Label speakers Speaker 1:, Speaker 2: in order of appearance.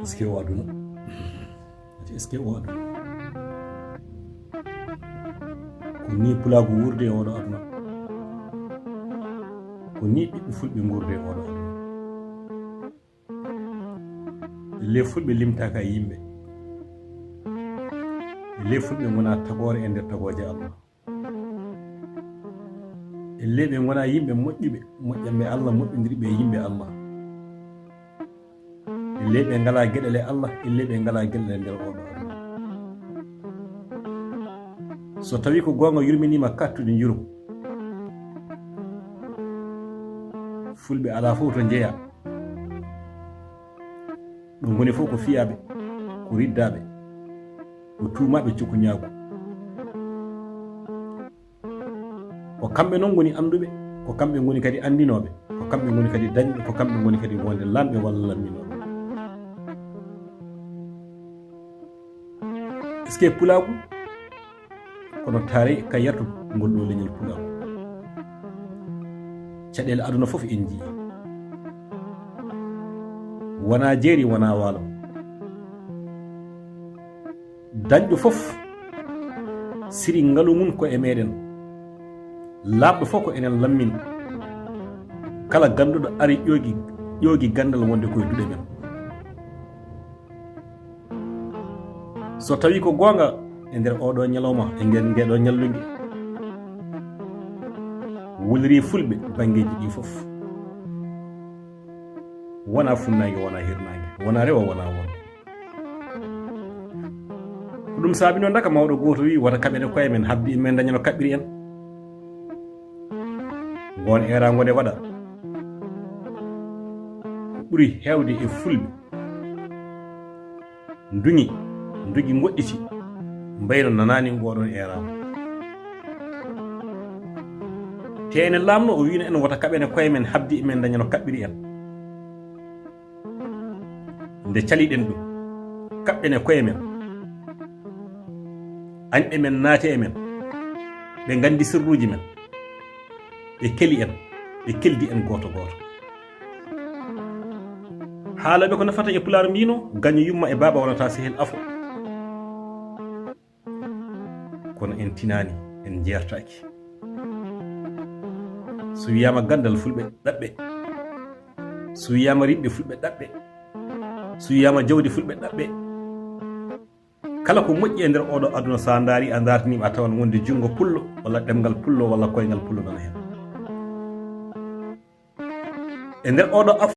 Speaker 1: Eske o aduna eske o aduna ko ni pulago wurde oɗo aduna ko ni ɓiɓɓe fulɓe gurde oɗo aduna le fulɓe limtaka e yimɓe le fulɓe gona tagore e nder tagoje Allah le ɓe gona yimɓe moƴƴuɓe moƴƴamɓe Allah moƴƴodiriɓe e yimɓe Allah le ɓe ngala gueɗele Allah le ɓe ngala gueɗele nder oɗo aduna so tawi ko gonga yurminima kattude jurum fulɓe ala fof to jeeya ɗo goni fof ko fiyaɓe ko riddaɓe ko tumaɓe cukkuñagu ko kamɓe noon goni anduɓe ko kamɓe goni kadi andinoɓe ko kamɓe goni kadi dañɓe ko kamɓe goni kadi wonde lamɓe walla lamminoɓe eske pulagu kono taari ka yartu ngol ɗo leñol pulagu caɗele aduna fof en jii wona jeeri wona waalo dañɗo fof siri ngalu mum ko e meɗen laaɓɗo fof ko enen lammin kala ganduɗo ari ƴoogi gandal wonde koye duɗe men so tawi ko gonga e nder oɗo ñalawma e nder ngeɗo ñallugi wuliri fulɓe banggueji ɗi fof wona funnague wona hirnague wona rewa wona won ko ɗum saabino daka mawɗo goto wi wata kaɓene koye men habdi men dañano kaɓɓiri en gon era gode waɗa ɓuuri hewde e fulɓe duñi goɗɗiti mbayno nanani ngoɗon erama te ene lamno o wino en wata kaɓene koye men habdi men dañano kaɓɓiri en nde caliɗen ɗum kaɓɓene koye men añɓe men naate e men ɓe gandi sirruji men ɓe keli en ɓe keldi en goto goto haalaɓe ko nafata e pulaar mbino gaño yumma e baba wonata sehel afo kono en tinani en jertaki so wiyama gandal fulɓe ɗaɓɓe so wiyama rimɓe fulɓe ɗaɓɓe so wiyama jawdi fulɓe ɗaɓɓe kala ko moƴƴi e nder oɗo aduna sa daari a dartinima a tawan wonde jungo pullo walla ɗemgal pullo walla koyngal pullo nana hen e nder oɗo